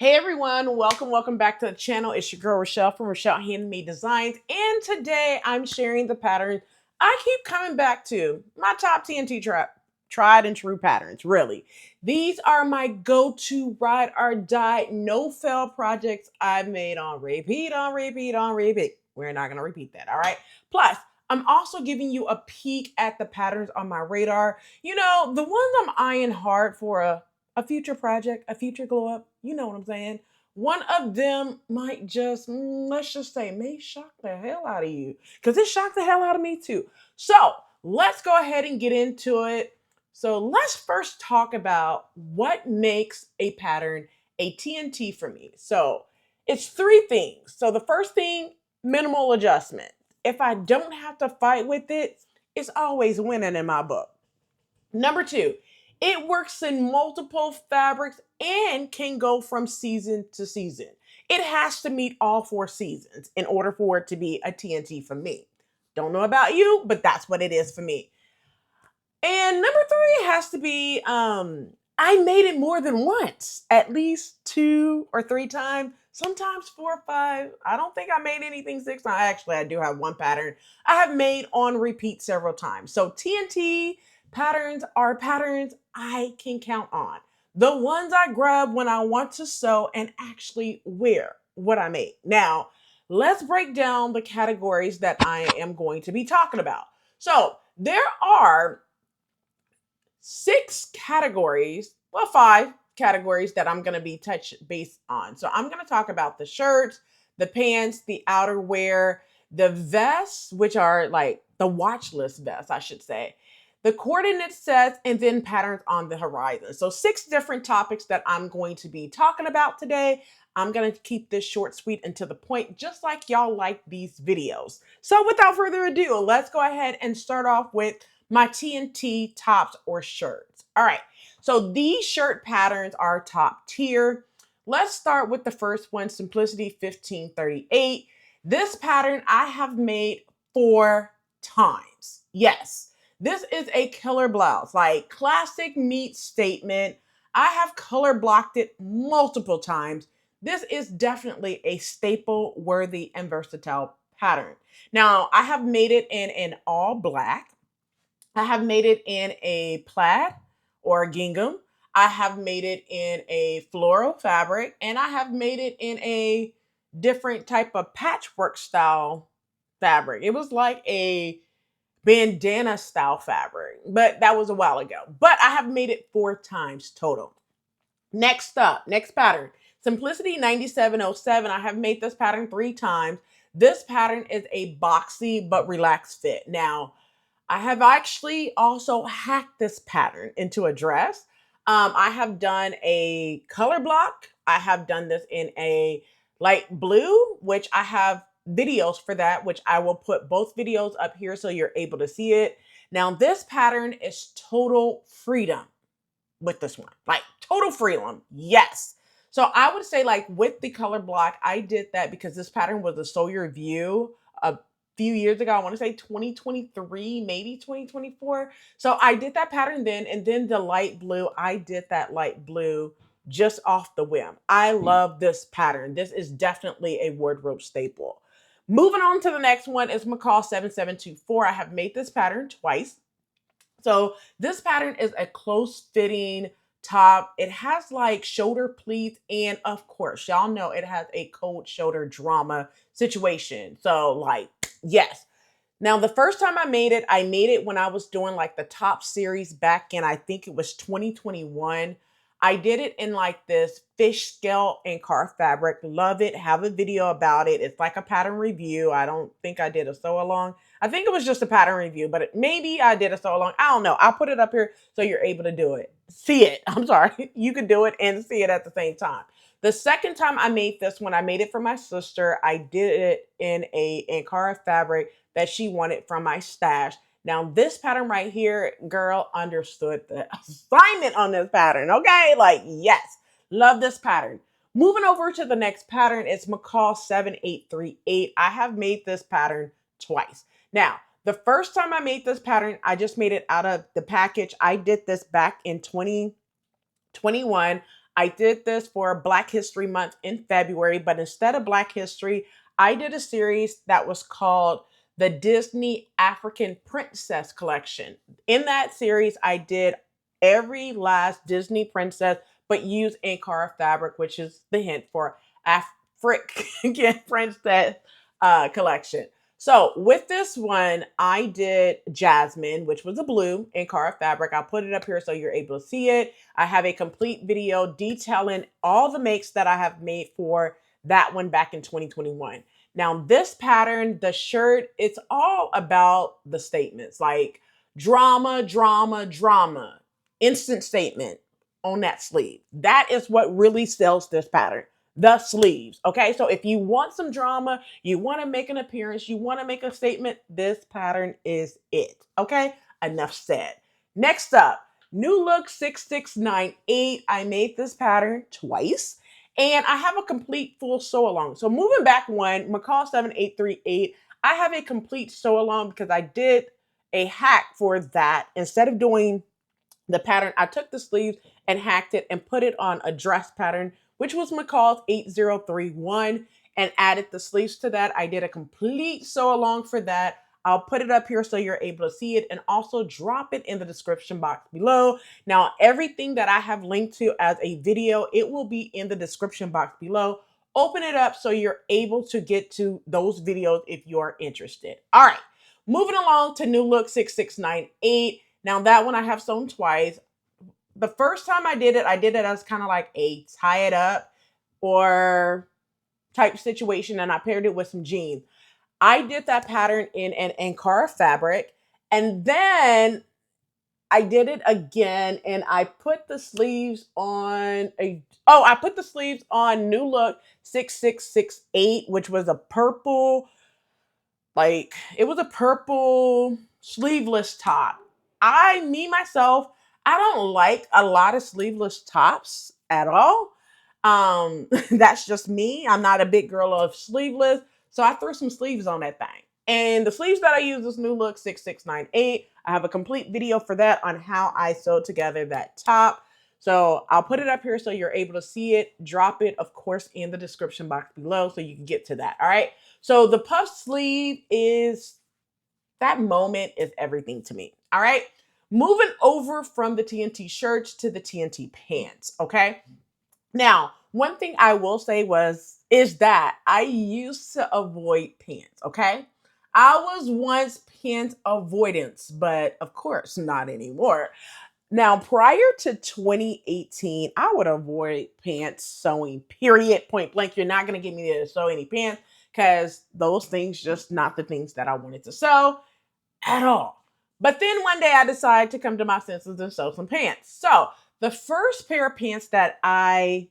Hey everyone, welcome back to the channel. It's your girl Rochelle from Rochelle.Handmade.Designs, and today I'm sharing the pattern I keep coming back to, my top TNT tried and true patterns, really. These are my go-to ride or die, no fail projects I've made on repeat, on repeat, on repeat. We're not gonna repeat that, all right? Plus, I'm also giving you a peek at the patterns on my radar. You know, the ones I'm eyeing hard for a future project, a future glow up. You know what I'm saying? One of them might just, let's just say, may shock the hell out of you because it shocked the hell out of me too. So let's go ahead and get into it. So let's first talk about what makes a pattern a TNT for me. So it's three things. So the first thing, minimal adjustment. If I don't have to fight with it, it's always winning in my book. Number two, it works in multiple fabrics and can go from season to season. It has to meet all four seasons in order for it to be a TNT for me. Don't know about you, but that's what it is for me. And number three has to be I made it more than once, at least 2 or 3 times, sometimes 4 or 5. I don't think I made anything 6 times. Actually, I do have one pattern I have made on repeat several times. So TNT patterns are patterns I can count on. The ones I grab when I want to sew and actually wear what I made. Now, let's break down the categories that I am going to be talking about. So there are 6 categories, well, 5 categories that I'm going to be touch base on. So I'm going to talk about the shirts, the pants, the outerwear, the vests, which are like the watch list vests, I should say, the coordinate sets, and then patterns on the horizon. So 6 different topics that I'm going to be talking about today. I'm going to keep this short, sweet, and to the point, just like y'all like these videos. So without further ado, let's go ahead and start off with my TNT tops or shirts. All right, so these shirt patterns are top tier. Let's start with the first one, Simplicity 1538. This pattern I have made 4 times. Yes, this is a killer blouse, like classic meets statement. I have color blocked it multiple times. This is definitely a staple worthy and versatile pattern. Now, I have made it in an all black. I have made it in a plaid or a gingham. I have made it in a floral fabric, and I have made it in a different type of patchwork style fabric. It was like a bandana style fabric, but that was a while ago. But I have made it 4 times total. Next up, next pattern, Simplicity 9707. I have made this pattern 3 times. This pattern is a boxy but relaxed fit. Now, I have actually also hacked this pattern into a dress. I have done a color block. I have done this in a light blue, which I have videos for that, which I will put both videos up here so you're able to see it. Now, this pattern is total freedom with this one, like total freedom. Yes. So I would say like with the color block, I did that because this pattern was a Sew Your View a few years ago. I want to say 2023, maybe 2024. So I did that pattern then, and then the light blue, I did that light blue just off the whim. I love this pattern. This is definitely a wardrobe staple. Moving on to the next one is McCall 7724. I have made this pattern twice. So this pattern is a close fitting top. It has like shoulder pleats, and of course, y'all know it has a cold shoulder drama situation. So like, yes. Now, the first time I made it when I was doing like the top series back in, I think it was 2021. I did it in like this fish scale and car fabric. Love it. Have a video about it. It's like a pattern review. I don't think I did a sew along. I think it was just a pattern review, but maybe I did a sew along. I don't know. I'll put it up here so you're able to do it. See it. I'm sorry. You can do it and see it at the same time. The second time I made this one, I made it for my sister. I did it in a Ankara fabric that she wanted from my stash. Now, this pattern right here, girl understood the assignment on this pattern, okay? Like, yes, love this pattern. Moving over to the next pattern, it's McCall 7838. I have made this pattern twice. Now, the first time I made this pattern, I just made it out of the package. I did this back in 2021. I did this for Black History Month in February, but instead of Black History, I did a series that was called the Disney African Princess Collection. In that series, I did every last Disney princess, but used Ankara fabric, which is the hint for African princess collection. So with this one, I did Jasmine, which was a blue Ankara fabric. I'll put it up here so you're able to see it. I have a complete video detailing all the makes that I have made for that one back in 2021. Now, this pattern, the shirt, it's all about the statements like drama, drama, drama, instant statement on that sleeve. That is what really sells this pattern, the sleeves. Okay, so if you want some drama, you want to make an appearance, you want to make a statement, this pattern is it. Okay, enough said. Next up, New Look 6698. I made this pattern twice. And I have a complete full sew along. So moving back one, McCall 7838, I have a complete sew along because I did a hack for that. Instead of doing the pattern, I took the sleeves and hacked it and put it on a dress pattern, which was McCall's 8031, and added the sleeves to that. I did a complete sew along for that. I'll put it up here so you're able to see it, and also drop it in the description box below. Now, everything that I have linked to as a video, it will be in the description box below. Open it up so you're able to get to those videos if you're interested. All right, moving along to New Look 6698. Now, that one I have sewn twice. The first time I did it as kind of like a tie it up or type situation, and I paired it with some jeans. I did that pattern in an Ankara fabric, and then I did it again, and I put the sleeves on I put the sleeves on New Look 6668, which was a purple, it was a purple sleeveless top. Myself, I don't like a lot of sleeveless tops at all. That's just me. I'm not a big girl of sleeveless. So I threw some sleeves on that thing. And the sleeves that I use is New Look 6698. I have a complete video for that on how I sewed together that top. So I'll put it up here so you're able to see it. Drop it, of course, in the description box below so you can get to that. All right. So the puff sleeve that moment is everything to me. All right. Moving over from the TNT shirts to the TNT pants. Okay. Now, one thing I will say is that I used to avoid pants. Okay. I was once pant avoidance, but of course not anymore. Now, prior to 2018, I would avoid pants sewing, period, point blank. You're not going to get me to sew any pants because those things just not the things that I wanted to sew at all. But then one day I decided to come to my senses and sew some pants. So the first pair of pants that I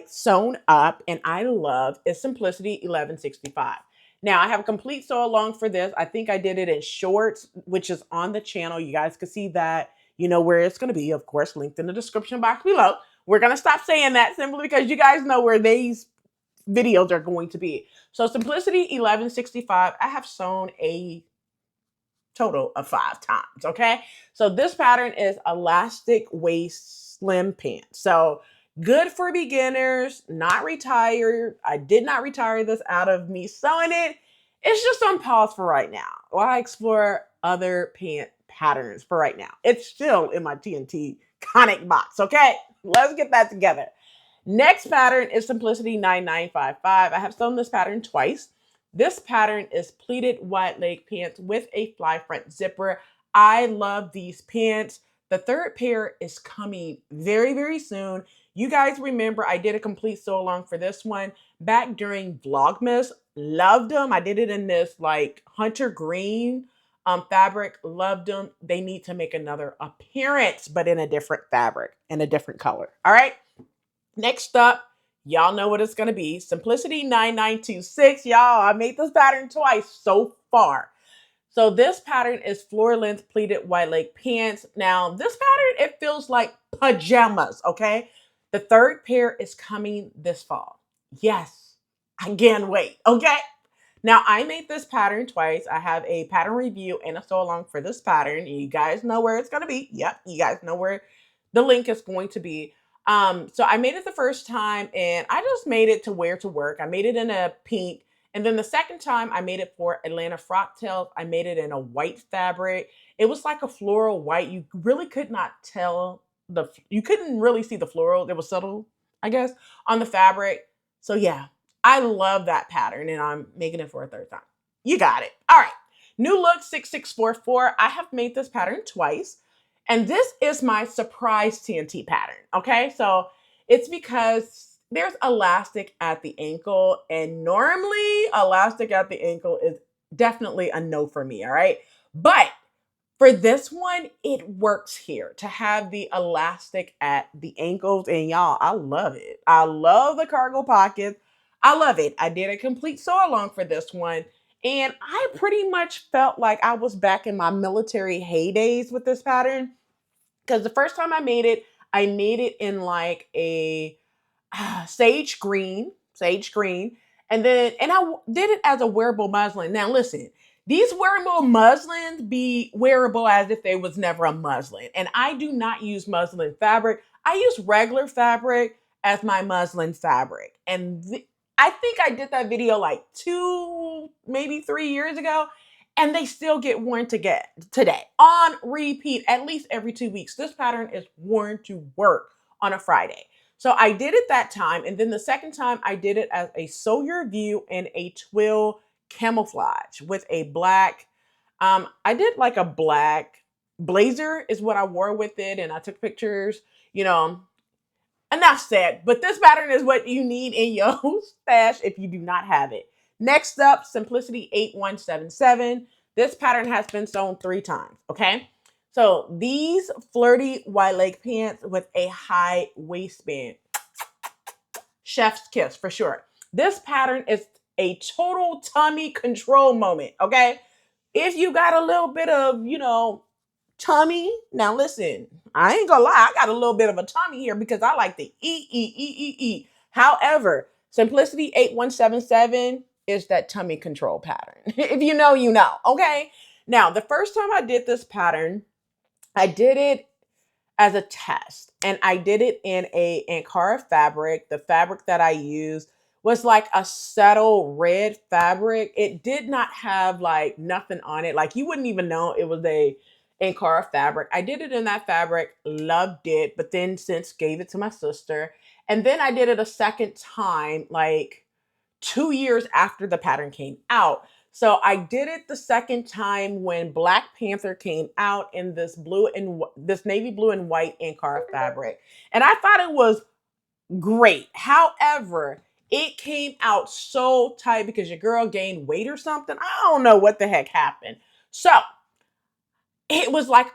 sewn up and I love is Simplicity 1165. Now I have a complete sew along for this. I think I did it in shorts, which is on the channel. You guys can see that. You know where it's going to be, of course, linked in the description box below. We're going to stop saying that simply because you guys know where these videos are going to be. So Simplicity 1165, I have sewn a total of 5 times. Okay. So this pattern is elastic waist slim pants. So good for beginners, not retired. I did not retire this out of me sewing it. It's just on pause for right now while I explore other pant patterns for right now. It's still in my TNT conic box. Okay. Let's get that together. Next pattern is Simplicity 9955. I have sewn this pattern twice. This pattern is pleated wide leg pants with a fly front zipper. I love these pants. The third pair is coming very, very soon. You guys remember I did a complete sew along for this one back during Vlogmas. Loved them. I did it in this hunter green fabric. Loved them. They need to make another appearance, but in a different fabric and a different color. All right. Next up, y'all know what it's going to be. Simplicity 9926. Y'all, I made this pattern twice so far. So this pattern is floor length pleated wide leg pants. Now, this pattern, it feels like pajamas, okay? The third pair is coming this fall. Yes, I can't wait, okay? Now, I made this pattern twice. I have a pattern review and a sew along for this pattern. You guys know where it's going to be. Yep, you guys know where the link is going to be. So I made it the first time and I just made it to wear to work. I made it in a pink. And then the second time I made it for Atlanta Frocktails, I made it in a white fabric. It was like a floral white. You really could not tell you couldn't really see the floral. It was subtle, I guess, on the fabric. So yeah, I love that pattern and I'm making it for a third time. You got it. All right. New look 6644. I have made this pattern twice. And this is my surprise TNT pattern. Okay. So it's because there's elastic at the ankle, and normally elastic at the ankle is definitely a no for me. All right. But for this one, it works here to have the elastic at the ankles. And y'all, I love it. I love the cargo pockets. I love it. I did a complete sew along for this one. And I pretty much felt like I was back in my military heydays with this pattern. Because the first time I made it in like a sage green, and did it as a wearable muslin. Now listen, these wearable muslins be wearable as if they was never a muslin, and I do not use muslin fabric. I use regular fabric as my muslin fabric, and I think I did that video like 2, maybe 3 years ago, and they still get worn to get today on repeat at least every 2 weeks. This pattern is worn to work on a Friday. So I did it that time. And then the second time I did it as a sew your view and a twill camouflage with a black, I did like a black blazer is what I wore with it. And I took pictures, you know, enough said, but this pattern is what you need in your stash if you do not have it. Next up, Simplicity 8177. This pattern has been sewn 3 times, okay? So these flirty wide leg pants with a high waistband. Chef's kiss for sure. This pattern is a total tummy control moment, okay? If you got a little bit of, tummy, now listen, I ain't gonna lie, I got a little bit of a tummy here because I like to eat. However, Simplicity 8177 is that tummy control pattern. If you know, you know, okay? Now, the first time I did this pattern, I did it as a test. And I did it in a Ankara fabric. The fabric that I used was like a subtle red fabric. It did not have like nothing on it. Like you wouldn't even know it was a Ankara fabric. I did it in that fabric, loved it, but then since gave it to my sister. And then I did it a second time, like 2 years after the pattern came out. So I did it the second time when Black Panther came out in this this navy blue and white Ankara fabric. And I thought it was great. However, it came out so tight because your girl gained weight or something. I don't know what the heck happened. So it was like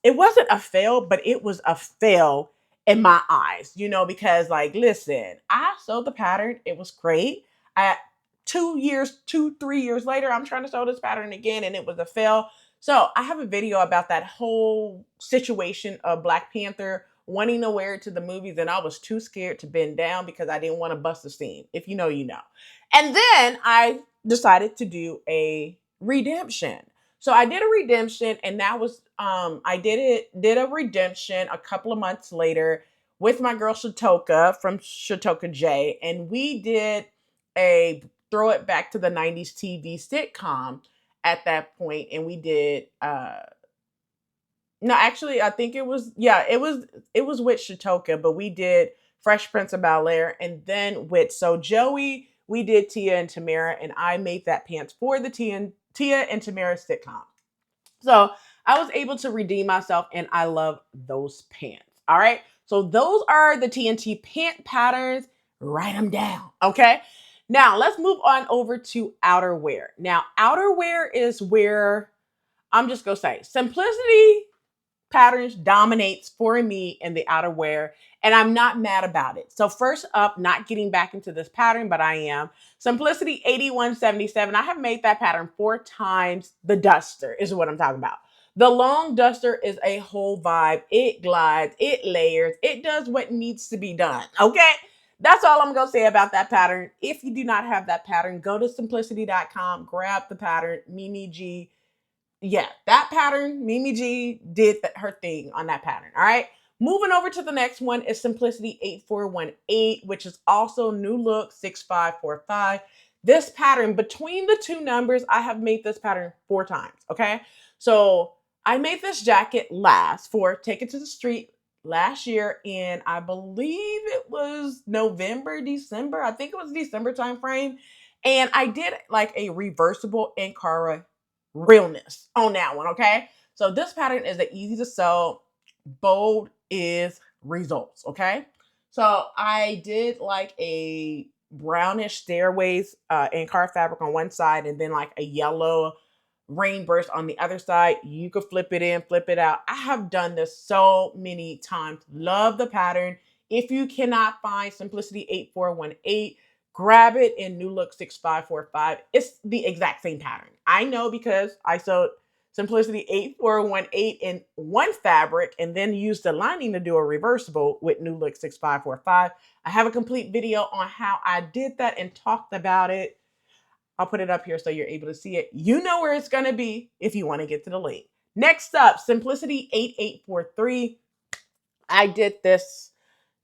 it wasn't a fail, but it was a fail in my eyes, because like, listen, I sewed the pattern. It was great. I 3 years later, I'm trying to sew this pattern again and it was a fail. So I have a video about that whole situation of Black Panther wanting to wear it to the movies, and I was too scared to bend down because I didn't want to bust the seam. If you know, you know. And then I decided to do a redemption. So I did a redemption, and that was I did a redemption a couple of months later with my girl Shatoka from Shatoka J, and we did a throw it back to the 90s TV sitcom at that point, and we did no, actually I think it was with Shatoka, but we did Fresh Prince of Bel-Air, and then with Joey, we did Tia and Tamara, and I made that pants for the Tia and Tamara sitcom. So I was able to redeem myself, and I love those pants. All right. So those are the TNT pant patterns. Write them down. Okay. Now let's move on over to outerwear. Now, outerwear is where I'm just going to say Simplicity patterns dominates for me in the outerwear, and I'm not mad about it. So first up, not getting back into this pattern, but I am. Simplicity 8177. I have made that pattern 4 times. The duster is what I'm talking about. The long duster is a whole vibe. It glides, it layers, it does what needs to be done. Okay. That's all I'm going to say about that pattern. If you do not have that pattern, go to simplicity.com, grab the pattern. Mimi G, yeah, that pattern, Mimi G did her thing on that pattern. All right. Moving over to the next one is Simplicity 8418, which is also New Look 6545. This pattern, between the two numbers, I have made this pattern 4 times, okay? So I made this jacket last for Take It to the Street last year, and I believe it was November, December. I think it was December time frame. And I did like a reversible Ankara realness on that one, okay? So this pattern is the easy to sew, bold is results, okay? So I did like a brownish stairways Ankara fabric on one side, and then like a yellow rainburst on the other side. You could flip it in, flip it out. I have done this so many times. Love the pattern. If you cannot find Simplicity 8418, grab it in New Look 6545. It's the exact same pattern. I know because I sewed Simplicity 8418 in one fabric and then used the lining to do a reversible with New Look 6545. I have a complete video on how I did that and talked about it. I'll put it up here so you're able to see it. You know where it's going to be if you want to get to the link. Next up, Simplicity 8843. I did this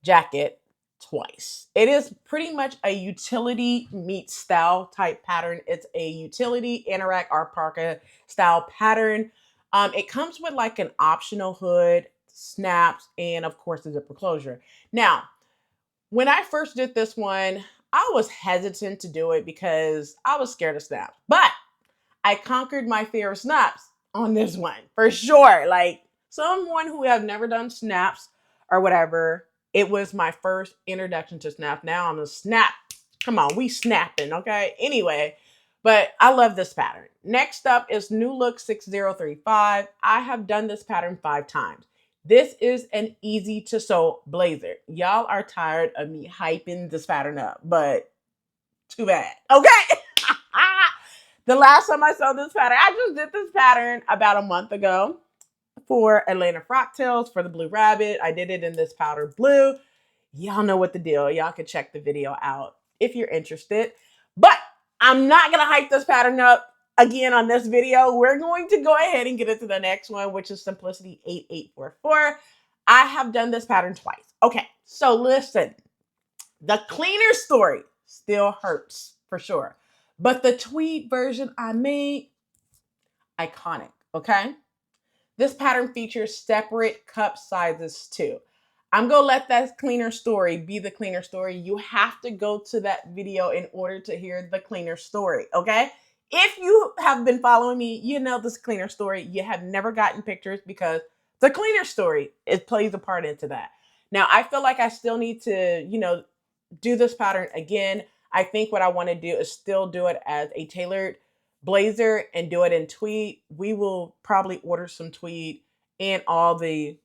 jacket twice. It is pretty much a utility meets style type pattern. It's a utility anorak or parka style pattern. It comes with like an optional hood, snaps, and of course a zipper closure. Now, when I first did this one, I was hesitant to do it because I was scared of snaps. But I conquered my fear of snaps on this one for sure. Like someone who have never done snaps or whatever, it was my first introduction to snap. Now I'm a snap. Come on, we snapping, okay? Anyway, but I love this pattern. Next up is New Look 6035. I have done this pattern 5 times. This is an easy to sew blazer. Y'all are tired of me hyping this pattern up, but too bad, okay? The last time I sewed this pattern, I just did this pattern about a month ago for Atlanta Frocktails for the Blue Rabbit. I did it in this powder blue. Y'all know what the deal. Y'all can check the video out if you're interested. But I'm not going to hype this pattern up again on this video. We're going to go ahead and get into the next one, which is Simplicity 8844. I have done this pattern twice. Okay, so listen. The cleaner story still hurts for sure. But the tweed version I made, iconic, okay? This pattern features separate cup sizes too. I'm going to let that cleaner story be the cleaner story. You have to go to that video in order to hear the cleaner story, okay? If you have been following me, you know this cleaner story. You have never gotten pictures because the cleaner story, it plays a part into that. Now, I feel like I still need to, do this pattern again. I think what I want to do is still do it as a tailored blazer and do it in tweed. We will probably order some tweed and all the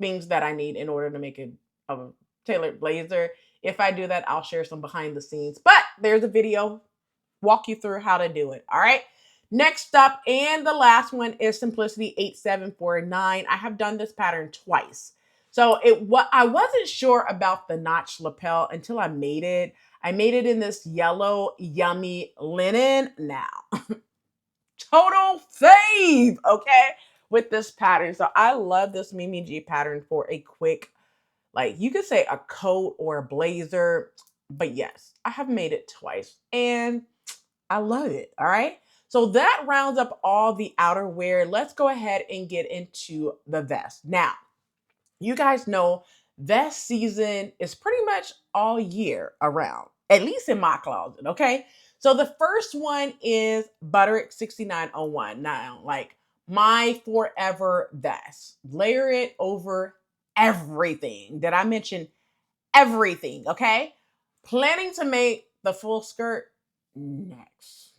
things that I need in order to make it a tailored blazer. If I do that, I'll share some behind the scenes, but there's a video walk you through how to do it. All right. Next up, and the last one is Simplicity 8749. I have done this pattern twice. So I wasn't sure about the notch lapel until I made it. I made it in this yellow, yummy linen. Now, total fave, okay, with this pattern. So I love this Mimi G pattern for a quick, like you could say a coat or a blazer. But yes, I have made it twice and I love it. All right. So that rounds up all the outerwear. Let's go ahead and get into the vest. Now, you guys know vest season is pretty much all year around, at least in my closet, okay? So the first one is Butterick 6901. Now, like my forever vest. Layer it over everything. Did I mention everything, okay? Planning to make the full skirt next.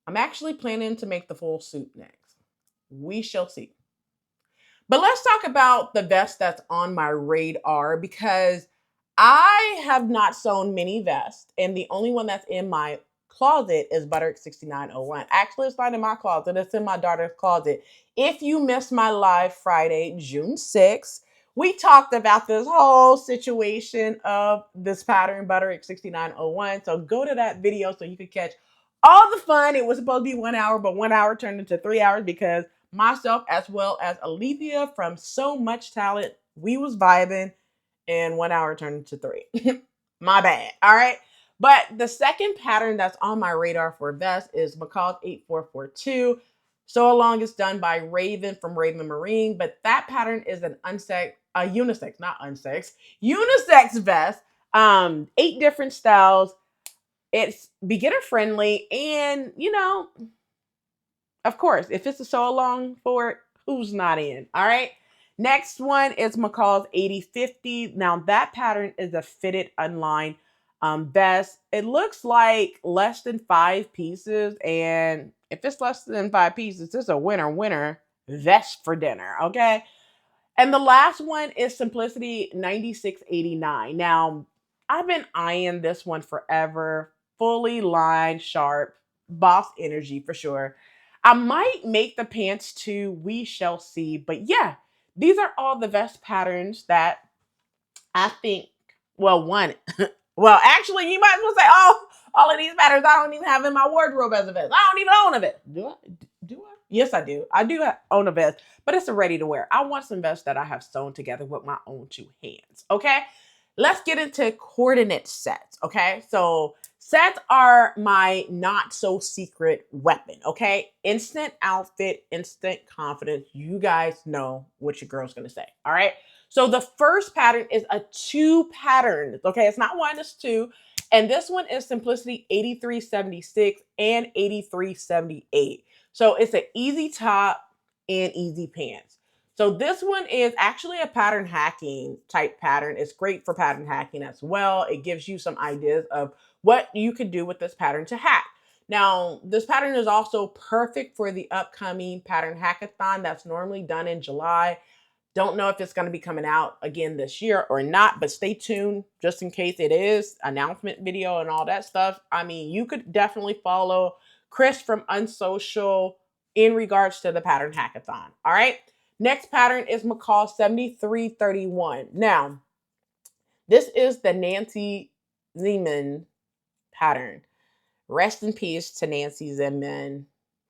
I'm actually planning to make the full suit next. We shall see. But let's talk about the vest that's on my radar because I have not sewn many vests, and the only one that's in my closet is Butterick 6901. Actually, it's not in my closet. It's in my daughter's closet. If you missed my live Friday, June 6th, we talked about this whole situation of this pattern, Butterick 6901. So go to that video so you can catch all the fun. It was supposed to be 1 hour, but 1 hour turned into 3 hours because myself as well as Alethea from So Much Talent. We was vibing, and 1 hour turned into 3. My bad. All right. But the second pattern that's on my radar for vest is McCall's 8442. So Long is done by Raven from Raven Marine, but that pattern is an unisex, not unsex, unisex vest. 8 different styles. It's beginner friendly, and of course, if it's a sew along for it, who's not in? All right. Next one is McCall's 8050. Now that pattern is a fitted unlined vest. It looks like less than 5 pieces, and if it's less than 5 pieces, it's a winner vest for dinner. Okay. And the last one is Simplicity 9689. Now, I've been eyeing this one forever. Fully lined, sharp, boss energy for sure. I might make the pants too. We shall see. But yeah, these are all the vest patterns that I think, well, one, well, actually, you might as well say, oh, all of these patterns I don't even have in my wardrobe as a vest. I don't even own a vest. Do I? Do I? Yes, I do. I do own a vest, but it's a ready to wear. I want some vests that I have sewn together with my own 2 hands. Okay. Let's get into coordinate sets. Okay. So sets are my not so secret weapon. Okay. Instant outfit, instant confidence. You guys know what your girl's going to say. All right. So the first pattern is a 2 pattern. Okay, it's not 1, it's 2. And this one is Simplicity 8376 and 8378. So it's an easy top and easy pants. So this one is actually a pattern hacking type pattern. It's great for pattern hacking as well. It gives you some ideas of what you could do with this pattern to hack. Now, this pattern is also perfect for the upcoming pattern hackathon that's normally done in July. Don't know if it's going to be coming out again this year or not, but stay tuned just in case it is. Announcement video and all that stuff. I mean, you could definitely follow Chris from Unsocial in regards to the pattern hackathon. All right. Next pattern is McCall 7331. Now, this is the Nancy Zeman pattern. Rest in peace to Nancy Zeman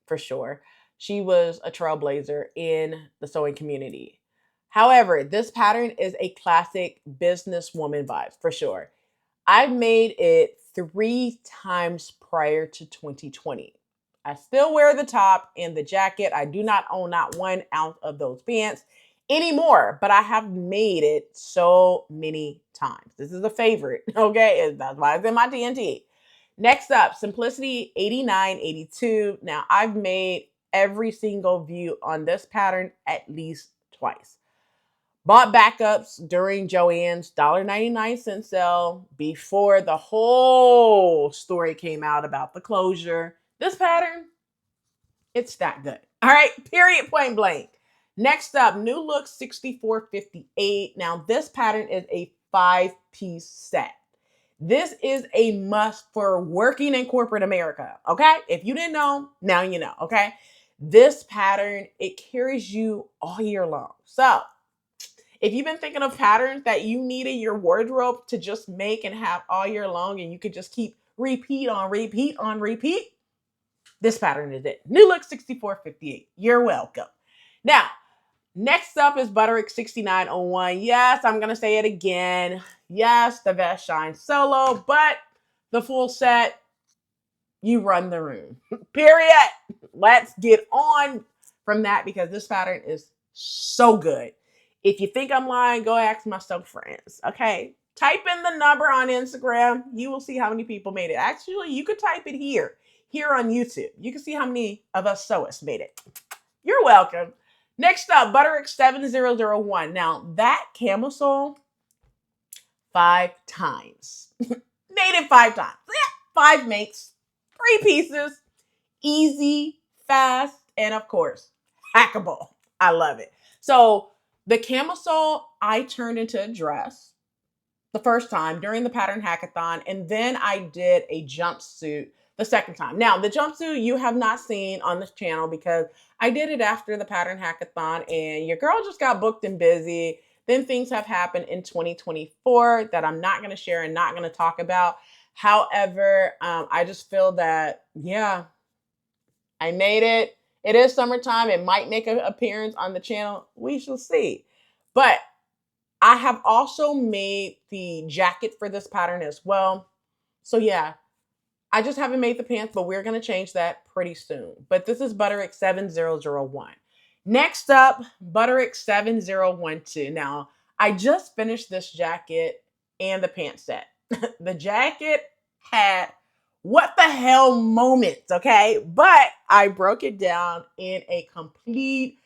for sure. She was a trailblazer in the sewing community. However, this pattern is a classic businesswoman vibe for sure. I've made it 3 times prior to 2020. I still wear the top and the jacket. I do not own not 1 ounce of those pants anymore, but I have made it so many times. This is a favorite, okay? That's why it's in my TNT. Next up, Simplicity 8982. Now, I've made every single view on this pattern at least twice. Bought backups during Joann's $1.99 sale before the whole story came out about the closure. This pattern, it's that good. All right, period, point blank. Next up, New Look 6458. Now, this pattern is a 5-piece set. This is a must for working in corporate America, okay? If you didn't know, now you know, okay? This pattern, it carries you all year long. So, if you've been thinking of patterns that you need in your wardrobe to just make and have all year long, and you could just keep repeat on repeat on repeat, this pattern is it. New Look 6458. You're welcome. Now, next up is Butterick 6901. Yes, I'm going to say it again. Yes, the vest shines solo, but the full set, you run the room. Period. Let's get on from that because this pattern is so good. If you think I'm lying, go ask my sew friends. Okay. Type in the number on Instagram. You will see how many people made it. Actually, you could type it here on YouTube. You can see how many of us sewists made it. You're welcome. Next up, Butterick 7001. Now, that camisole, 5 times. Made it 5 times. Yeah, 5 makes 3 pieces. Easy, fast, and of course, hackable. I love it. So the camisole I turned into a dress the first time during the pattern hackathon, and then I did a jumpsuit the second time. Now, the jumpsuit you have not seen on this channel because I did it after the pattern hackathon, and your girl just got booked and busy. Then things have happened in 2024 that I'm not going to share and not going to talk about. However, I just feel that, yeah, I made it It is summertime. It might make an appearance on the channel. We shall see. But I have also made the jacket for this pattern as well. So yeah, I just haven't made the pants, but we're going to change that pretty soon. But this is Butterick 7001. Next up, Butterick 7012. Now, I just finished this jacket and the pant set. The jacket had what the hell moments, okay? But I broke it down in a complete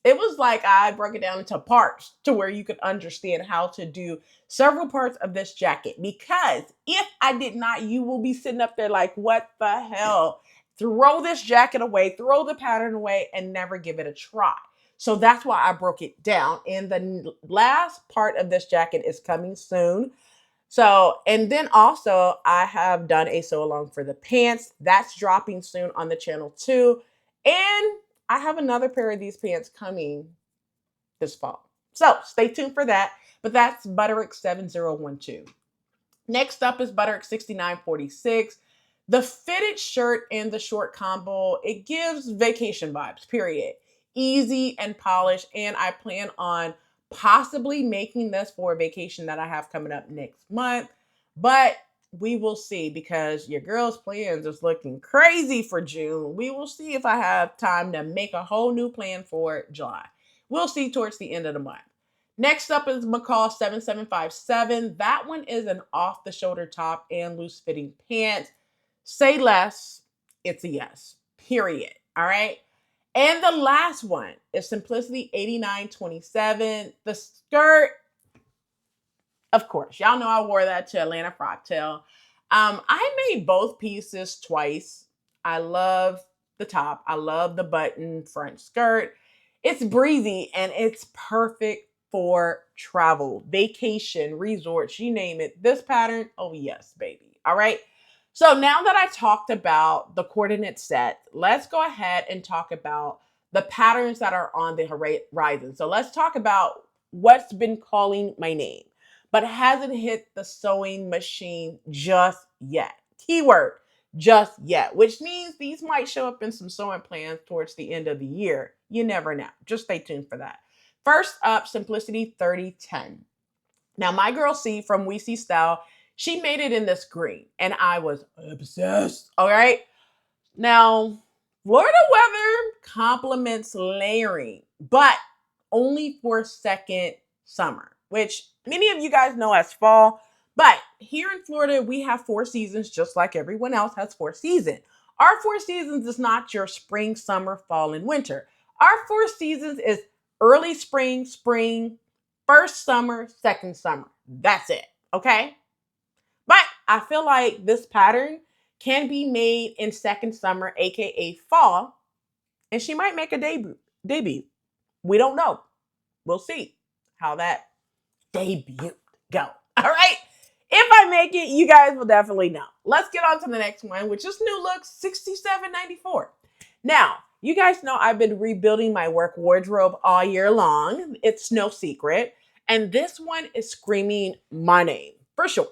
it was like I broke it down into parts to where you could understand how to do several parts of this jacket. Because if I did not, you will be sitting up there like, what the hell? Throw this jacket away, throw the pattern away, and never give it a try. So that's why I broke it down. And the last part of this jacket is coming soon. So, and then also I have done a sew along for the pants. That's dropping soon on the channel too. And I have another pair of these pants coming this fall. So stay tuned for that. But that's Butterick 7012. Next up is Butterick 6946. The fitted shirt and the short combo, it gives vacation vibes, period. Easy and polished. And I plan on possibly making this for a vacation that I have coming up next month. But we will see, because your girl's plans is looking crazy for June. We will see if I have time to make a whole new plan for July. We'll see towards the end of the month. Next up is McCall 7757. That one is an off-the-shoulder top and loose-fitting pants. Say less, it's a yes, period. All right? And the last one is Simplicity 8927. The skirt, of course, y'all know I wore that to Atlanta Frocktail. I made both pieces twice. I love the top. I love the button front skirt. It's breezy and it's perfect for travel, vacation, resorts, you name it. This pattern, oh yes, baby. All right. So now that I talked about the coordinate set, let's go ahead and talk about the patterns that are on the horizon. So let's talk about what's been calling my name, but hasn't hit the sewing machine just yet. Keyword, just yet, which means these might show up in some sewing plans towards the end of the year. You never know. Just stay tuned for that. First up, Simplicity 3010. Now, my girl C from We See Style, she made it in this green, and I was obsessed. All right. Now, Florida weather complements layering, but only for second summer, which many of you guys know as fall. But here in Florida, we have 4 seasons, just like everyone else has 4 seasons. Our 4 seasons is not your spring, summer, fall, and winter. Our 4 seasons is early spring, spring, first summer, second summer. That's it. Okay. But I feel like this pattern can be made in second summer, aka fall, and she might make a debut. We don't know. We'll see how that debut go. All right. If I make it, you guys will definitely know. Let's get on to the next one, which is New Look 6794. Now, you guys know I've been rebuilding my work wardrobe all year long. It's no secret. And this one is screaming my name for sure.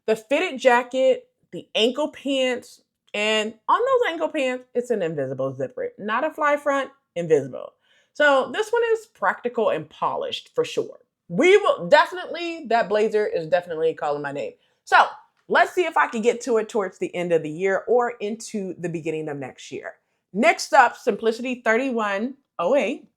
The fitted jacket, the ankle pants, and on those ankle pants, it's an invisible zipper, not a fly front, invisible. So this one is practical and polished for sure. We will definitely, that blazer is definitely calling my name. So let's see if I can get to it towards the end of the year or into the beginning of next year. Next up, Simplicity 3108.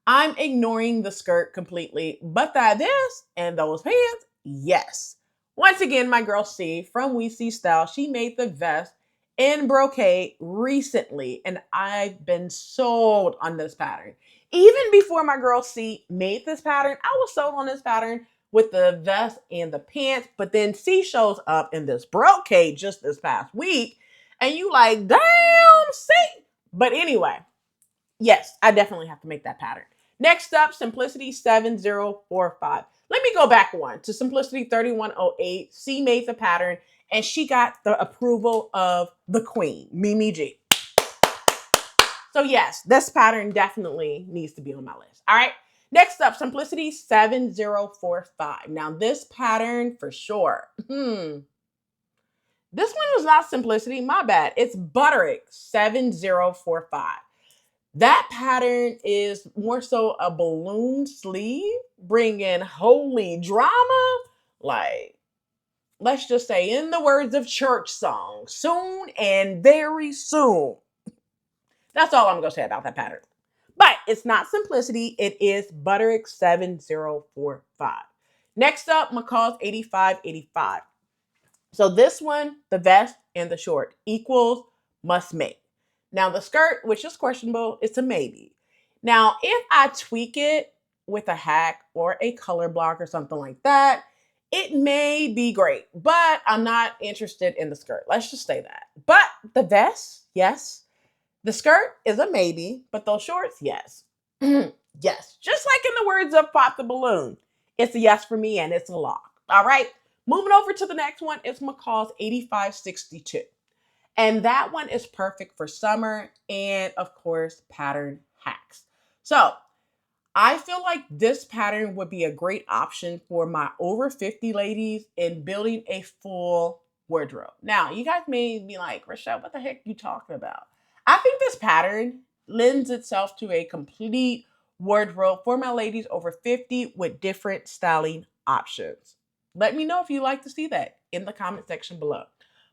I'm ignoring the skirt completely, but that this and those pants, yes. Once again, my girl C from We See Style, she made the vest in brocade recently, and I've been sold on this pattern. Even before my girl C made this pattern, I was sold on this pattern with the vest and the pants, but then C shows up in this brocade just this past week, and you like, damn, C. But anyway, yes, I definitely have to make that pattern. Next up, Simplicity 7045. Let me go back one to Simplicity 3108. C made the pattern, and she got the approval of the queen, Mimi G. So yes, this pattern definitely needs to be on my list. All right. Next up, Simplicity 7045. Now this pattern for sure. This one was not Simplicity, my bad. It's Butterick 7045. That pattern is more so a balloon sleeve, bringing holy drama. Like, let's just say, in the words of church song, soon and very soon. That's all I'm going to say about that pattern. But it's not Simplicity. It is Butterick 7045. Next up, McCall's 8585. So this one, the vest and the short equals must make. Now the skirt, which is questionable, it's a maybe. Now, if I tweak it with a hack or a color block or something like that, it may be great, but I'm not interested in the skirt. Let's just say that. But the vest, yes. The skirt is a maybe, but those shorts, yes. Yes. Just like in the words of Pop the Balloon. It's a yes for me and it's a lock. All right. Moving over to the next one, it's McCall's 8562. And that one is perfect for summer and, of course, pattern hacks. So I feel like this pattern would be a great option for my over 50 ladies in building a full wardrobe. Now, you guys may be like, Rochelle, what the heck are you talking about? I think this pattern lends itself to a complete wardrobe for my ladies over 50 with different styling options. Let me know if you'd like to see that in the comment section below.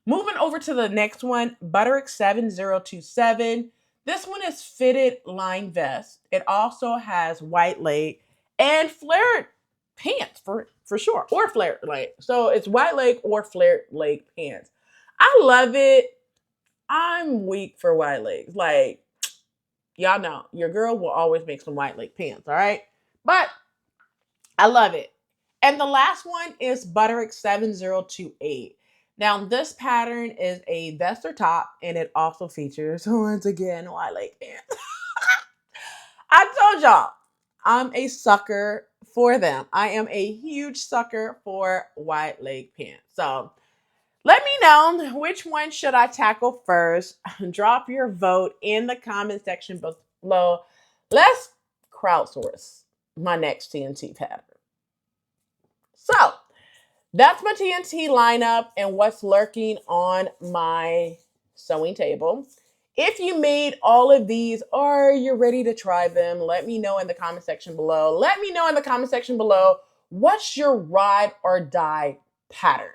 Moving over to the next one, Butterick 7027. This one is fitted line vest. It also has white leg and flared pants for sure, or flared leg. So it's white leg or flared leg pants. I love it. I'm weak for white legs. Like, y'all know, your girl will always make some white leg pants, all right? But I love it. And the last one is Butterick 7028. Now, this pattern is a vest or top, and it also features, once again, white leg pants. I told y'all, I'm a sucker for them. I am a huge sucker for white leg pants. So let me know, which one should I tackle first? Drop your vote in the comment section below. Let's crowdsource my next TNT pattern. So that's my TNT lineup and what's lurking on my sewing table. If you made all of these or you're ready to try them, let me know in the comment section below. Let me know in the comment section below, what's your ride or die pattern?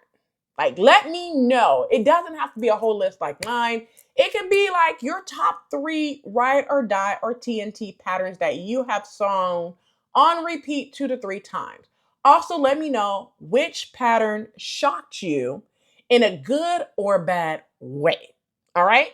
Like, let me know. It doesn't have to be a whole list like mine. It can be like your top 3 ride or die or TNT patterns that you have sewn on repeat 2 to 3 times. Also, let me know which pattern shocked you in a good or bad way. All right?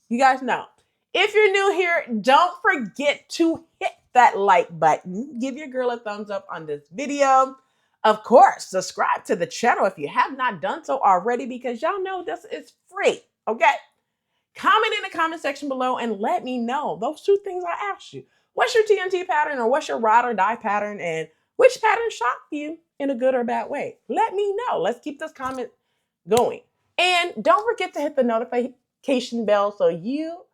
You guys know. If you're new here, don't forget to hit that like button. Give your girl a thumbs up on this video. Of course, subscribe to the channel if you have not done so already, because y'all know this is free, okay? Comment in the comment section below and let me know those 2 things I asked you. What's your TNT pattern, or what's your ride or die pattern, and which pattern shocked you in a good or bad way? Let me know. Let's keep this comment going. And don't forget to hit the notification bell so you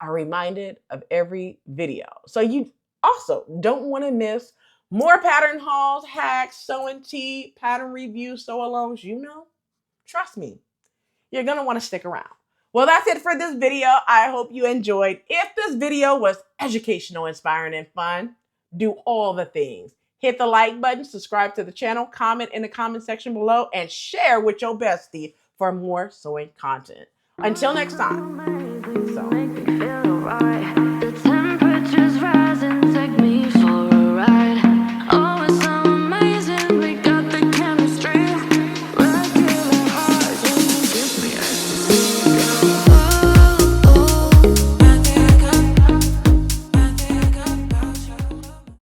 are reminded of every video. So you also don't want to miss more pattern hauls, hacks, sewing tea, pattern reviews, sew-alongs, you know. Trust me, you're going to want to stick around. Well, that's it for this video. I hope you enjoyed. If this video was educational, inspiring, and fun, do all the things. Hit the like button, subscribe to the channel, comment in the comment section below, and share with your bestie for more sewing content. Until next time. So.